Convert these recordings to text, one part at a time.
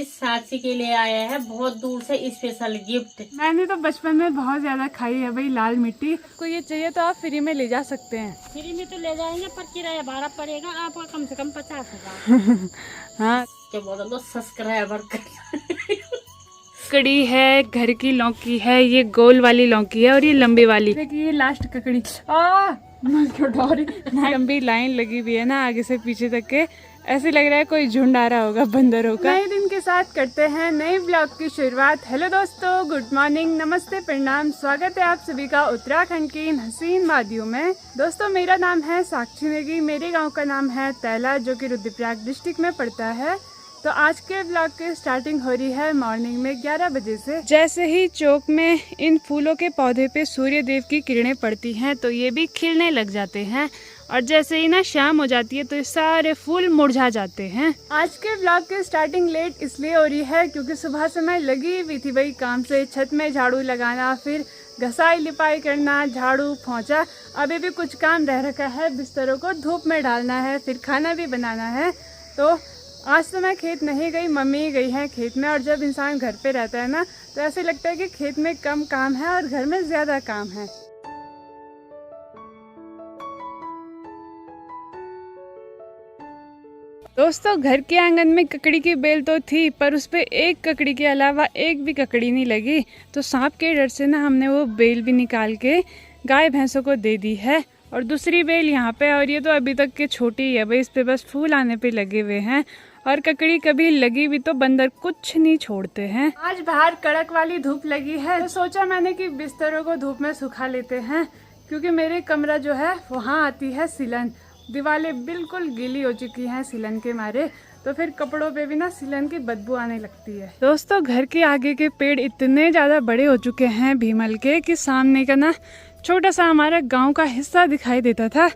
साक्षी के लिए आया है बहुत दूर से स्पेशल गिफ्ट। मैंने तो बचपन में बहुत ज्यादा खाई है भाई लाल मिट्टी। को ये चाहिए तो आप फ्री में ले जा सकते हैं। फ्री में तो ले जाएंगे पर किराया भाड़ा पड़ेगा आपका कम से कम 50,000। हाँ, क्या बोल दो सब्सक्राइबर कर। ककड़ी है, घर की लौकी है, ये गोल वाली लौकी है और ये लंबी वाली। देखिए ये लास्ट ककड़ी। लंबी लाइन लगी हुई है ना आगे से पीछे तक के, ऐसे लग रहा है कोई झुंड आ रहा होगा बंदरों का। नए दिन के साथ करते हैं नए ब्लॉग की शुरुआत। हेलो दोस्तों, गुड मॉर्निंग, नमस्ते, प्रणाम। स्वागत है आप सभी का उत्तराखंड की इन हसीन वादियों में। दोस्तों मेरा नाम है साक्षी नेगी, मेरे गांव का नाम है तैला जो कि रुद्रप्रयाग डिस्ट्रिक्ट में पड़ता है। तो आज के ब्लॉग की स्टार्टिंग हो रही है मॉर्निंग में 11 बजे से। जैसे ही चौक में इन फूलों के पौधे पे सूर्य देव की किरणें पड़ती हैं तो ये भी खिलने लग जाते हैं और जैसे ही ना शाम हो जाती है तो ये सारे फूल मुरझा जाते हैं। आज के ब्लॉग की स्टार्टिंग लेट इसलिए हो रही है क्योंकि सुबह से मैं लगी हुई थी वही काम से, छत में झाड़ू लगाना, फिर घसाई लिपाई करना, झाड़ू पोंछा। अभी भी कुछ काम रह रखा है, बिस्तरों को धूप में डालना है, फिर खाना भी बनाना है। तो आज तो मैं खेत नहीं गई, मम्मी गई है खेत में। और जब इंसान घर पे रहता है ना तो ऐसे लगता है कि खेत में कम काम है और घर में ज्यादा काम है। दोस्तों घर के आंगन में ककड़ी की बेल तो थी पर उस पे एक ककड़ी के अलावा एक भी ककड़ी नहीं लगी। तो सांप के डर से ना हमने वो बेल भी निकाल के गाय भैंसों को दे दी है। और दूसरी बेल यहाँ पे, और ये तो अभी तक के छोटी है भाई, इस पे बस फूल आने पे लगे हुए हैं। और ककड़ी कभी लगी भी तो बंदर कुछ नहीं छोड़ते हैं। आज बाहर कड़क वाली धूप लगी है तो सोचा मैंने कि बिस्तरों को धूप में सुखा लेते हैं, क्योंकि मेरे कमरा जो है वहाँ आती है सिलन। दीवारें बिल्कुल गीली हो चुकी हैं सिलन के मारे, तो फिर कपड़ों पे भी ना सिलन की बदबू आने लगती है। दोस्तों घर के आगे के पेड़ इतने ज्यादा बड़े हो चुके हैं भीमल के कि सामने का ना छोटा सा हमारा गांव का हिस्सा दिखाई देता था,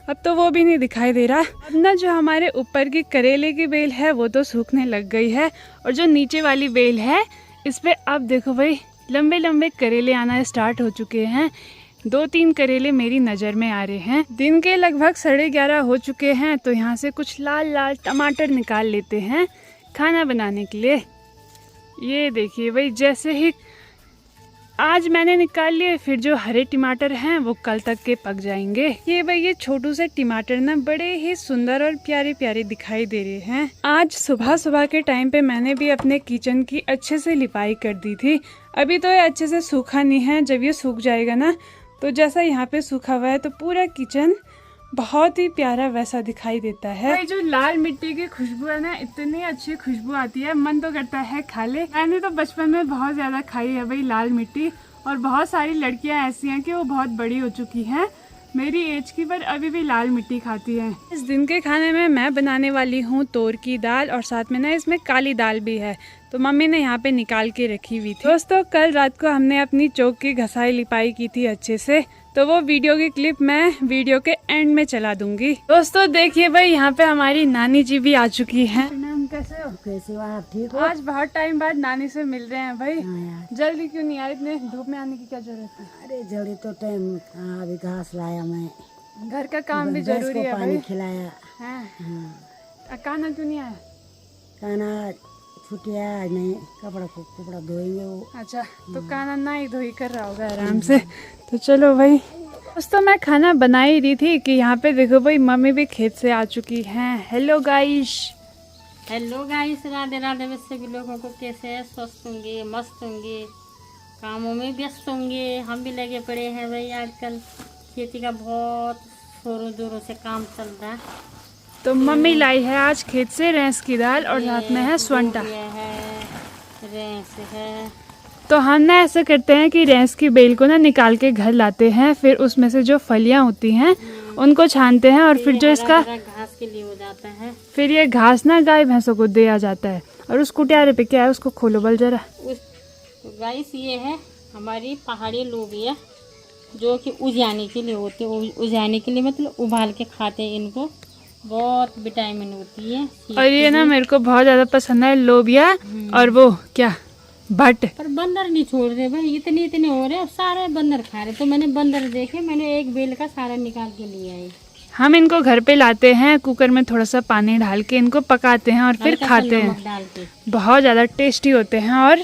अब तो वो भी नहीं दिखाई दे रहा। अब ना जो हमारे ऊपर की करेले की बेल है वो तो सूखने लग गई है, और जो नीचे वाली बेल है इस पे अब देखो भाई लंबे लंबे करेले आना स्टार्ट हो चुके हैं। 2-3 करेले मेरी नज़र में आ रहे हैं। दिन के लगभग 11:30 हो चुके हैं तो यहाँ से कुछ लाल लाल टमाटर निकाल लेते हैं खाना बनाने के लिए। ये देखिए भाई, जैसे ही आज मैंने निकाल लिए, फिर जो हरे टमाटर हैं वो कल तक के पक जाएंगे। ये भाई ये छोटू से टमाटर ना बड़े ही सुंदर और प्यारे प्यारे दिखाई दे रहे हैं। आज सुबह सुबह के टाइम पे मैंने भी अपने किचन की अच्छे से लिपाई कर दी थी। अभी तो ये अच्छे से सूखा नहीं है, जब ये सूख जाएगा ना तो जैसा यहाँ पे सूखा हुआ है तो पूरा किचन बहुत ही प्यारा वैसा दिखाई देता है। जो लाल मिट्टी की खुशबू है ना, इतनी अच्छी खुशबू आती है, मन तो करता है खा ले। मैंने तो बचपन में बहुत ज्यादा खाई है भाई लाल मिट्टी, और बहुत सारी लड़कियां ऐसी हैं कि वो बहुत बड़ी हो चुकी हैं मेरी एज की, पर अभी भी लाल मिट्टी खाती है। इस दिन के खाने में मैं बनाने वाली हूँ तोर की दाल, और साथ में ना इसमें काली दाल भी है, तो मम्मी ने यहाँ पे निकाल के रखी हुई थी। दोस्तों कल रात को हमने अपनी चौक की घसाई लिपाई की थी अच्छे से, तो वो वीडियो की क्लिप मैं वीडियो के एंड में चला दूंगी। दोस्तों देखिए भाई यहाँ पे हमारी नानी जी भी आ चुकी हैं। कैसे हो? कैसे हो आप? ठीक हो? आज बहुत टाइम बाद नानी से मिल रहे हैं भाई। हाँ जल्दी क्यों नहीं आए? इतने धूप में आने की क्या जरूरत है? अरे जल्दी तो टाइम, अभी घास लाया मैं, घर का काम भी भैंस जरूरी को है पानी भाई। खिलाया। हाँ। कान्हा क्यों नहीं आया? खाना छुट्टिया आज नहीं, कपड़ा धोएंगे वो। अच्छा, तो कान्हा ना ही धोई कर रहा होगा आराम से। तो चलो भाई, दोस्तों मैं खाना बना ही रही थी कि यहाँ पे देखो भाई मम्मी भी खेत से आ चुकी हैं। Hello guys. Hello guys, Radhe Radhe. वैसे भी लोगों को कैसे है? स्वस्थ होंगे, मस्त होंगे, कामों में व्यस्त होंगे। हम भी लगे पड़े हैं भाई, आजकल खेती का बहुत जोरों जोरों से काम चल रहा है। तो मम्मी लाई है आज खेत से रेंस की दाल, और साथ में है स्वंटा है, रेंस है। तो हम ना ऐसा करते हैं कि रेंस की बेल को ना निकाल के घर लाते हैं, फिर उसमें से जो फलियां होती हैं उनको छानते हैं, और फिर जो इसका घास के लिए हो जाता है, फिर ये घास ना गाय भैंसों को दिया जाता है। और उस कुटियारे पे क्या है, उसको खोलो बल जरा। गाइस ये है हमारी पहाड़ी लोबिया, जो कि उजाने के लिए होती है। उजाने के लिए मतलब उबाल के खाते हैं इनको, बहुत विटामिन होती है। और ये ना मेरे को बहुत ज्यादा पसंद है लोबिया, और वो क्या बट। पर बंदर नहीं छोड़ रहे भाई, इतने इतने हो रहे, अब सारे बंदर खा रहे। तो मैंने बंदर देखे, मैंने एक बेल का सारा निकाल के लिए आई। हम इनको घर पे लाते हैं, कुकर में थोड़ा सा पानी डाल के इनको पकाते हैं और फिर हल्का सा खाते नमक हैं। डाल के। बहुत ज़्यादा टेस्टी होते हैं और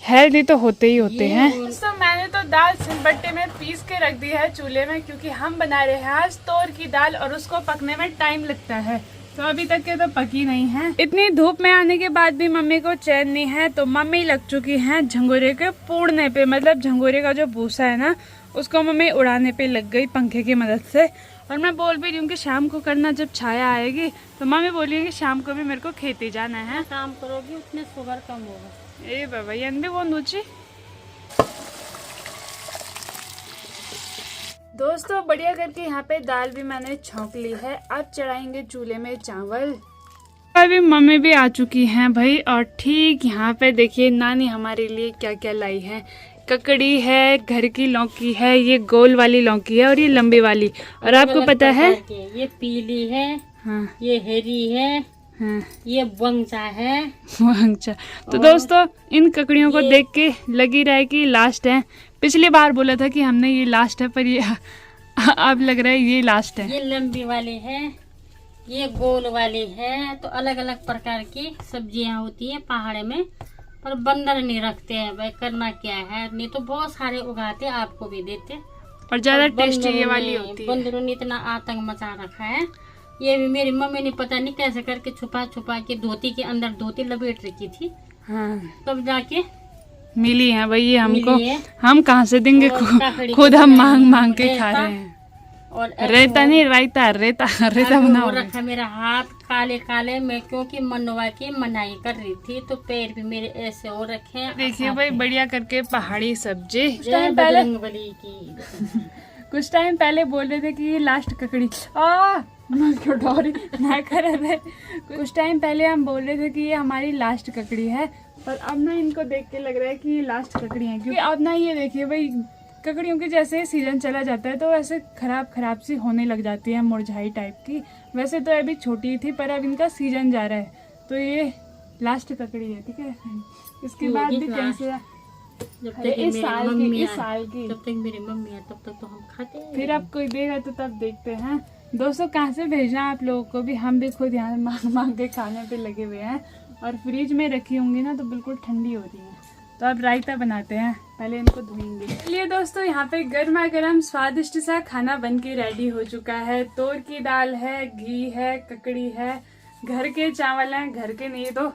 हेल्दी तो होते ही होते ये हैं। और- दोस्तों मैंने तो दाल सिलबट्टे में पीस के रख दी है चूल्हे में, क्योंकि हम बना रहे हैं आज तोर की दाल और उसको पकने में टाइम लगता है, तो अभी तक के तो पकी नहीं है। इतनी धूप में आने के बाद भी मम्मी को चैन नहीं है, तो मम्मी लग चुकी हैं झंगोरे के पोड़ने पे, मतलब झंगोरे का जो भूसा है ना उसको मम्मी उड़ाने पे लग गई पंखे की मदद से। और मैं बोल भी रही हूँ कि शाम को करना, जब छाया आएगी तो मम्मी बोली कि शाम को भी मेरे को खेती जाना है। काम करोगी उतने शुगर कम होगा। ए बाबा ये भी वो नूची। दोस्तों बढ़िया करके यहाँ पे दाल भी मैंने छौंक ली है, अब चढ़ाएंगे चूल्हे में चावल। अभी मम्मी भी आ चुकी हैं भाई, और ठीक यहाँ पे देखिए नानी हमारे लिए क्या क्या लाई है। ककड़ी है, घर की लौकी है, ये गोल वाली लौकी है और ये लंबी वाली। और आपको अलग-अलग पता है प्रकार के, ये पीली है, हाँ ये हरी है, हाँ ये बंचा है। अच्छा, तो दोस्तों इन ककड़ियों को देख के लगी रहा है कि लास्ट है। पिछली बार बोला था कि हमने ये लास्ट है, पर ये अब लग रहा है ये लास्ट है। ये लंबी वाली है, ये गोल वाली है। तो अलग अलग प्रकार की सब्जियां होती है पहाड़ में, पर बंदर नहीं रखते हैं भाई, करना क्या है। नहीं तो बहुत सारे उगाते, आपको भी देते। और ज्यादा पर टेस्टी ये बंदरों वाली ने- होती है। बंदरों ने इतना आतंक मचा रखा है। ये भी मेरी मम्मी ने पता नहीं कैसे करके छुपा छुपा के धोती के अंदर धोती लपेट रखी थी, हाँ तब जाके मिली है भाई ये हमको। मिली है। हम कहाँ से देंगे, और ककड़ी खुद की हम बनाई मांग मांग के रेता, खा रहे हैं। और रेता नहीं, रायता, रेता रेता अभी बना हो हुआ है। रखा मेरा हाथ काले काले में, क्योंकि मनवा की मनाई कर रही थी, तो पैर भी मेरे ऐसे हो रखे हैं। देखिए भाई बढ़िया करके पहाड़ी सब्जी। जय बजरंगबली की। कुछ टाइम पहले बोल रहे थे कि ये लास्ट ककड़ी क्यों डोरी ना कर रहे। कुछ टाइम पहले हम बोल रहे थे कि ये हमारी लास्ट ककड़ी है, पर अब ना इनको देख के लग रहा है कि ये लास्ट ककड़ी है, क्योंकि अब ना ये देखिए भाई ककड़ियों की जैसे सीजन चला जाता है तो वैसे खराब सी होने लग जाती है, मुरझाई टाइप की। वैसे तो अभी छोटी थी, पर अब इनका सीजन जा रहा है, तो ये लास्ट ककड़ी है, ठीक है। इसके बाद भी कैसे जब तक इस मेरी साल मम्मी की, इस आए, साल की। जब तक मेरी मम्मी आए तब तक तो हम खाते हैं। फिर अब कोई देगा तो तब देखते हैं। दोस्तों कहाँ से भेजना आप लोगों को भी, हम भी खुद यहाँ मांग मांग के खाने पे लगे हुए हैं। और फ्रिज में रखी होंगी ना तो बिल्कुल ठंडी हो रही है। तो अब रायता बनाते हैं, पहले इनको धोएंगे। चलिए दोस्तों यहाँ पे गर्मा गर्म स्वादिष्ट सा खाना बन के रेडी हो चुका है। तोर की दाल है, घी है, ककड़ी है, घर के चावल हैं, घर के नहीं तो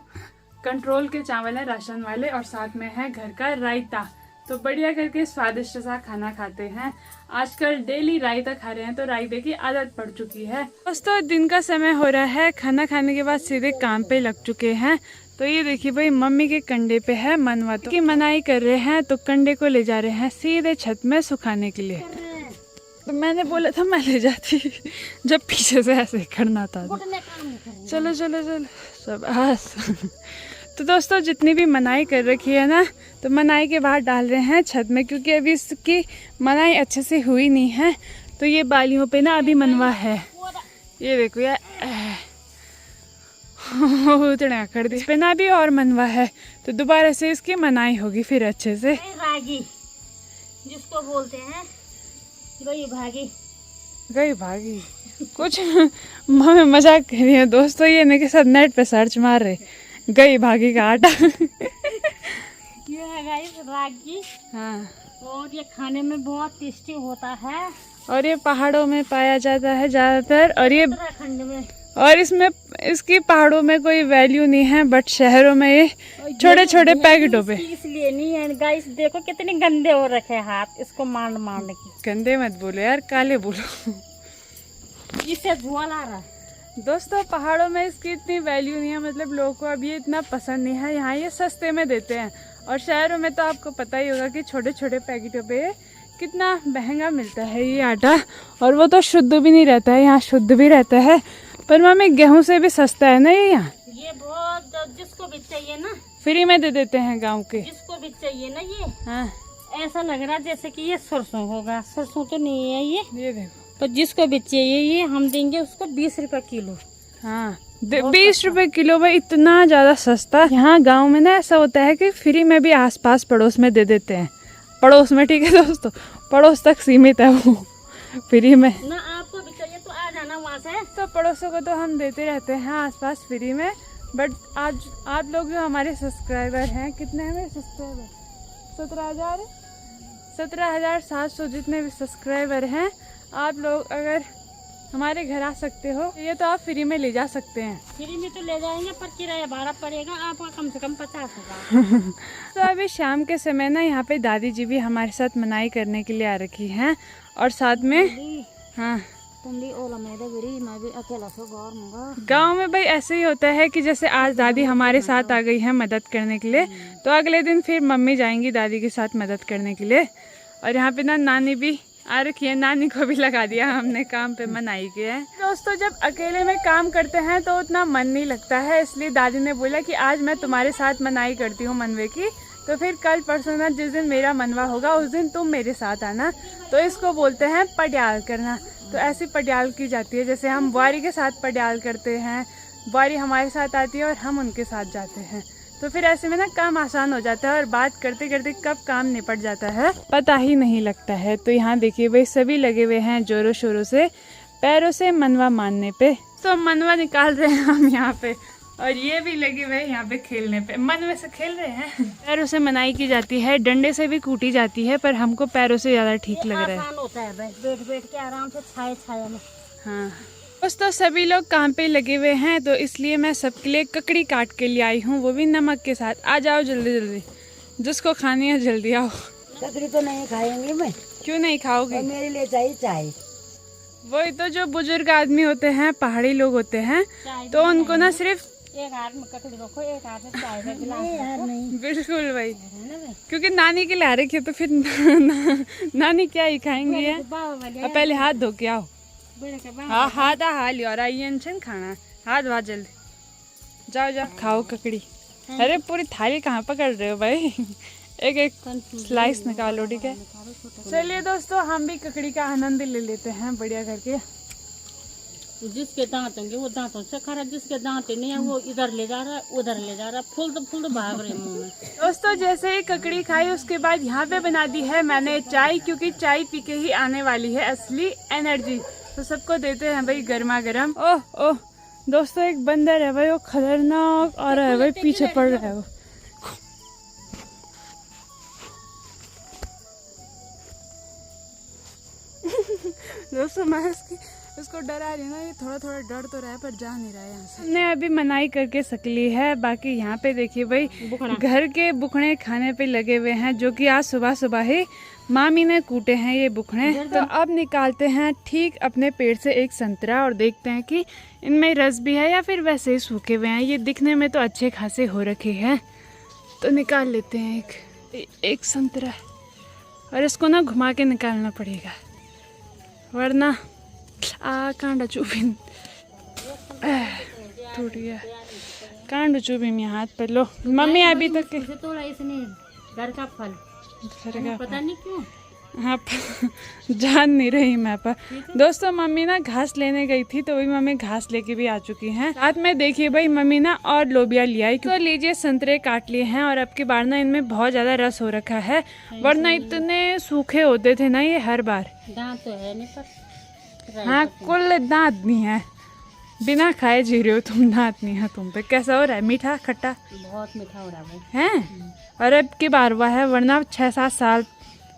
कंट्रोल के चावल है राशन वाले, और साथ में है घर का रायता। तो बढ़िया करके स्वादिष्ट सा खाना खाते हैं। आजकल डेली रायता खा रहे हैं, तो रायते की आदत पड़ चुकी है। दोस्तों दिन का समय हो रहा है, खाना खाने के बाद सीधे काम पे लग चुके हैं। तो ये देखिए भाई मम्मी के कंडे पे है मनवा, तो की मनाई कर रहे हैं, तो कंडे को ले जा रहे हैं सीधे छत में सुखाने के लिए। तो मैंने बोला था मैं ले जाती, जब पीछे से ऐसे करना था। चलो चलो चलो सब आस। तो दोस्तों जितनी भी मनाई कर रखी है ना, तो मनाई के बाहर डाल रहे हैं छत में, क्योंकि अभी इसकी मनाई अच्छे से हुई नहीं है। तो ये बालियों पे ना अभी मनवा है, ये देखो यार उतना कर दी, इस पे ना अभी और मनवा है, तो दोबारा से इसकी मनाई होगी फिर अच्छे से। रागी जिसको बोलते हैं, गई भागी। गई भागी कुछ मम्मी मजाक कर रही है दोस्तों, ये इनके साथ नेट पे सर्च मार रहे गई भागी का आटा। ये है गाइस रागी, हाँ, और ये खाने में बहुत टेस्टी होता है, और ये पहाड़ों में पाया जाता है ज्यादातर। और ये उत्तराखंड में। और इसमें इसकी पहाड़ों में कोई वैल्यू नहीं है, बट शहरों में ये छोटे छोटे पैकेटों पे। इसलिए नहीं है गाइस, देखो कितने गंदे हो रखे हैं हाथ इसको मारने मारने की। गंदे मत बोलो यार, काले बोलो। इससे धुआं ला रहा है। दोस्तों पहाड़ों में इसकी इतनी वैल्यू नहीं है, मतलब लोगों को अब ये इतना पसंद नहीं है। यहाँ ये सस्ते में देते हैं, और शहरों में तो आपको पता ही होगा कि छोटे छोटे पैकेटों पे कितना महंगा मिलता है ये आटा, और वो तो शुद्ध भी नहीं रहता है, यहाँ शुद्ध भी रहता है। पर मम्मी गेहूं से भी सस्ता है ना ये यहाँ, ये बहुत, जिसको भी चाहिए ना फ्री में दे देते हैं गाँव के। जिसको भी चाहिए ना ये, हाँ ऐसा लग रहा है जैसे कि ये सरसों होगा, सरसों तो नहीं है ये। देखो, तो जिसको भी चाहिए ये हम देंगे उसको 20 रुपए किलो। हाँ 20 रुपए किलो भाई, इतना ज्यादा सस्ता। यहाँ गांव में ना ऐसा होता है कि फ्री में भी आसपास पड़ोस में दे देते हैं। पड़ोस में, ठीक है दोस्तों, पड़ोस तक सीमित है वो, फ्री में। ना आपको भी चाहिए तो आ जाना वहाँ से। तो पड़ोसों को तो हम देते रहते हैं आसपास फ्री में, बट आज आप लोग जो हमारे सब्सक्राइबर हैं, कितने हैं मेरे सब्सक्राइबर? 17,700 जितने भी सब्सक्राइबर हैं, आप लोग अगर हमारे घर आ सकते हो ये तो आप फ्री में ले जा सकते हैं। फ्री में तो ले जाएंगे पर किराया भाड़ा पड़ेगा आपका कम से कम 50,000। तो अभी शाम के समय ना यहाँ पे दादी जी भी हमारे साथ मनाई करने के लिए आ रखी हैं, और साथ में हाँ तुम भी ओला में मैं भी अकेला सो गाँव में भाई ऐसे ही होता है कि जैसे आज दादी हमारे साथ आ गई है मदद करने के लिए, तो अगले दिन फिर मम्मी जाएंगी दादी के साथ मदद करने के लिए। और यहाँ पे ना नानी भी आ रखी है, नानी को भी लगा दिया हमने काम पे मनाई के है। दोस्तों जब अकेले में काम करते हैं तो उतना मन नहीं लगता है, इसलिए दादी ने बोला कि आज मैं तुम्हारे साथ मनाई करती हूँ मनवे की, तो फिर कल परसों ना जिस दिन मेरा मनवा होगा उस दिन तुम मेरे साथ आना। तो इसको बोलते हैं पड्याल करना। तो ऐसी पड्याल की जाती है जैसे हम बुआरी के साथ पड्याल करते हैं, बुआरी हमारे साथ आती है और हम उनके साथ जाते हैं, तो फिर ऐसे में ना काम आसान हो जाता है और बात करते करते कब काम निपट जाता है पता ही नहीं लगता है। तो यहाँ देखिए भाई सभी लगे हुए हैं जोरों शोरों से पैरों से मनवा मानने पे। तो मनवा निकाल रहे हैं हम यहाँ पे, और ये भी लगे हुए हैं यहाँ पे खेलने पे, मनवे से खेल रहे हैं। पैरों से मनाई की जाती है, डंडे से भी कूटी जाती है, पर हमको पैरों से ज्यादा ठीक लग रहा है। आसान होता है बैठ बैठ के आराम से छाया में। हाँ दोस्तों सभी लोग काम पे लगे हुए हैं, तो इसलिए मैं सबके लिए ककड़ी काट के लिए आई हूँ, वो भी नमक के साथ। आ जाओ जल्दी जल्दी, जिसको खानी है जल्दी आओ। ककड़ी तो नहीं खाएंगे मैं। क्यों नहीं खाओगे? मेरे लिए चाहिए चाय। वही तो जो बुजुर्ग आदमी होते हैं, पहाड़ी लोग होते हैं, तो उनको ना सिर्फ एक हाथ में ककड़ी रखो, एक हाथ में चाय का गिलास यार नहीं। बिल्कुल भाई, क्योंकि नानी के ला रखी है तो फिर नानी क्या ही खाएंगी है। अब पहले हाथ धो के आओ। हाँ हाथ लियो और आइए खाना, हाथ धो जल्दी, जाओ जाओ खाओ ककड़ी। अरे पूरी थाली कहाँ पकड़ रहे हो भाई, एक एक स्लाइस निकालो ठीक है। चलिए दोस्तों हम भी ककड़ी का आनंद ले लेते हैं बढ़िया करके। जिसके दांत होंगे वो दांतों से खा रहा, जिसके दांत नहीं है वो इधर ले जा रहा है उधर ले जा रहा है, फुल भाग रहे मुंह में। दोस्तों जैसे ही ककड़ी खाई उसके बाद यहाँ पे बना दी है मैंने चाय, क्योंकि चाय पी के ही आने वाली है असली एनर्जी। तो सबको देते हैं भाई गर्मा गर्म। ओह ओह दोस्तों एक बंदर है भाई, वो खतरनाक आ रहा है भाई, पीछे पड़ रहा है वो। दोस्तों मैं उसको डरा रही ना, ये थोड़ा थोड़ा डर तो रहा है पर जा नहीं रहा है यहाँ से। हमने अभी मनाई करके सकली है, बाकी यहाँ पे देखिए भाई घर के बुखड़े खाने पे लगे हुए हैं, जो कि आज सुबह सुबह ही मामी ने कूटे हैं ये बुखड़े। तो अब निकालते हैं ठीक अपने पेड़ से एक संतरा और देखते हैं कि इनमें रस भी है या फिर वैसे ही सूखे हुए हैं। ये दिखने में तो अच्छे खासे हो रखे हैं, तो निकाल लेते हैं एक संतरा, और इसको ना घुमा के निकालना पड़ेगा वरना कांडा चुभिन टूट गया। कांड चुभिन हाथ पर। लो मम्मी अभी तक तोड़ा इसने घर का फल, पता नहीं क्यों। हाँ जान नहीं रही मैं पर। दोस्तों मम्मी ना घास लेने गई थी, तो वही मम्मी घास लेके भी आ चुकी हैं। साथ में देखिए भाई मम्मी ना और लोबिया लिया है। तो लीजिए संतरे काट लिए हैं, और अब की बार ना इनमें बहुत ज्यादा रस हो रखा है, वरना इतने सूखे होते थे ना ये हर बार। दांत तो है नहीं पर हाँ कुल दांत नहीं है, बिना खाए जी रहे हो तुम, दांत नहीं है तुम पे। कैसा हो रहा है? मीठा खट्टा? बहुत मीठा हो रहा है। और अब की बार हुआ है, वरना 6-7 साल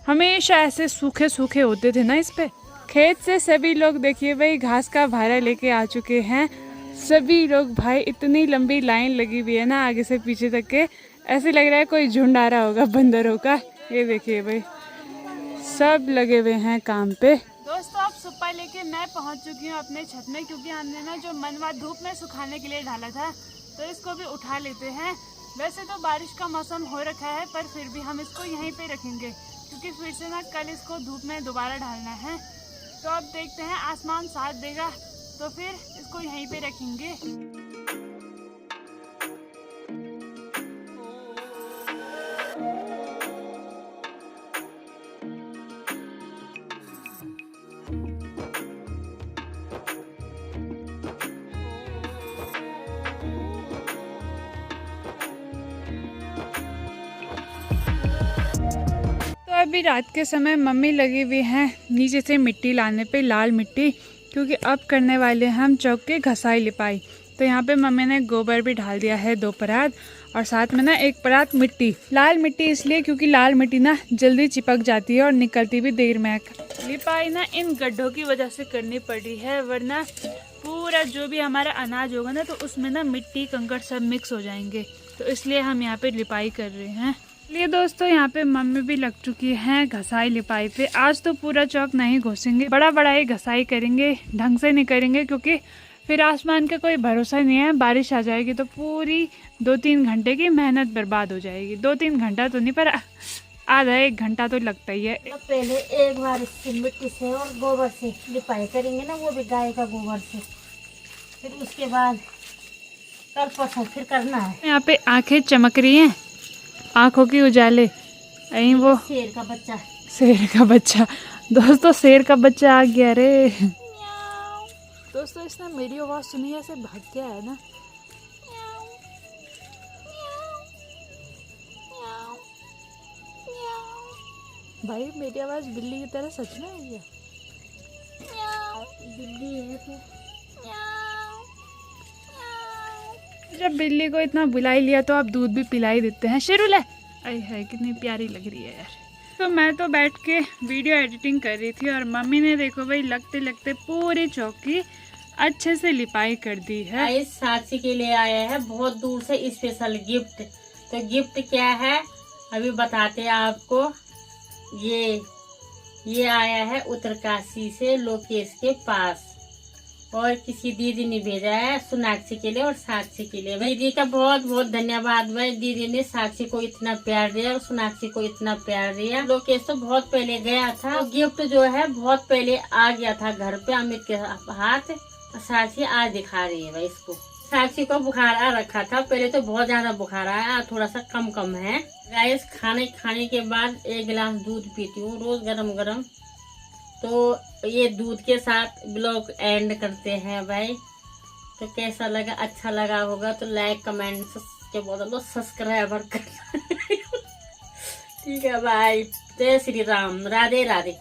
हमेशा ऐसे सूखे सूखे होते थे ना इस पे। खेत से सभी लोग देखिए भाई घास का भारा लेके आ चुके हैं, सभी लोग भाई। इतनी लंबी लाइन लगी हुई है ना आगे से पीछे तक के, ऐसे लग रहा है कोई झुंड आ रहा होगा बंदरों का। ये देखिए भाई सब लगे हुए हैं काम पे। दोस्तों अब सुप्पा लेके मैं पहुंच चुकी हूँ अपने छत में, क्योंकि हमने ना जो मनवा धूप में सुखाने के लिए डाला था, तो इसको भी उठा लेते हैं। वैसे तो बारिश का मौसम हो रखा है, पर फिर भी हम इसको यहीं पे रखेंगे, क्योंकि फिर से ना कल इसको धूप में दोबारा डालना है। तो अब देखते हैं आसमान साथ देगा तो फिर इसको यहीं पे रखेंगे। अभी रात के समय मम्मी लगी हुई हैं नीचे से मिट्टी लाने पे, लाल मिट्टी, क्योंकि अब करने वाले हैं हम चौक के घसाई लिपाई। तो यहाँ पे मम्मी ने गोबर भी डाल दिया है 2 परात, और साथ में ना 1 परात मिट्टी, लाल मिट्टी इसलिए क्योंकि लाल मिट्टी ना जल्दी चिपक जाती है और निकलती भी देर में। लिपाई ना इन गड्ढों की वजह से करनी पड़ी है, वरना पूरा जो भी हमारा अनाज होगा ना तो उसमें ना मिट्टी कंकड़ सब मिक्स हो जाएंगे, तो इसलिए हम यहाँ पे लिपाई कर रहे हैं। चलिए दोस्तों, यहाँ पे मम्मी भी लग चुकी हैं घसाई लिपाई पे। आज तो पूरा चौक नहीं घोसेंगे, बड़ा बड़ा ही घसाई करेंगे, ढंग से नहीं करेंगे क्योंकि फिर आसमान का कोई भरोसा नहीं है, बारिश आ जाएगी तो पूरी 2-3 घंटे की मेहनत बर्बाद हो जाएगी। 2-3 घंटा तो नहीं पर आधा 1 घंटा तो लगता ही है। तो पहले एक बार इसकी मिट्टी से और गोबर से लिपाई करेंगे ना, वो भी गाय का गोबर से। फिर उसके बाद कल परसों फिर करना है। यहाँ पे आंखें चमक रही हैं, आंखों की उजाले। यहीं वो शेर का बच्चा, शेर का बच्चा। दोस्तों शेर का बच्चा आ गया रे। दोस्तों इसने मेरी आवाज सुनी ऐसे भाग गया है ना। भाई मेरी आवाज बिल्ली की तरह सच में आई है? बिल्ली है तो जब बिल्ली को इतना बुला ही लिया तो आप दूध भी पिला ही देते हैं। शेरू ले, अरे है कितनी प्यारी लग रही है यार। तो मैं तो बैठ के वीडियो एडिटिंग कर रही थी और मम्मी ने देखो भाई लगते लगते पूरी चौकी अच्छे से लिपाई कर दी है। इस साक्षी के लिए आया है बहुत दूर से स्पेशल गिफ्ट। तो गिफ्ट क्या है अभी बताते हैं आपको। ये आया है उत्तरकाशी से, लोकेश के पास, और किसी दीदी ने भेजा है सोनाक्षी के लिए और साक्षी के लिए। दीदी का बहुत बहुत धन्यवाद भाई, दीदी ने साक्षी को इतना प्यार दिया और सोनाक्षी को इतना प्यार दिया। लोकेश तो बहुत पहले गया था, तो गिफ्ट जो है बहुत पहले आ गया था घर पे अमित के हाथ। साक्षी आज दिखा रही है भाई इसको। साक्षी को बुखार आ रखा था पहले, तो बहुत ज्यादा बुखार आया, थोड़ा सा कम है। गाइस खाने के बाद 1 गिलास दूध पीती हूँ रोज गरम गरम। तो ये दूध के साथ ब्लॉग एंड करते हैं भाई। तो कैसा लगा, अच्छा लगा होगा तो लाइक कमेंट के बदलो सब्सक्राइबर करना। ठीक है भाई, जय श्री राम, राधे राधे।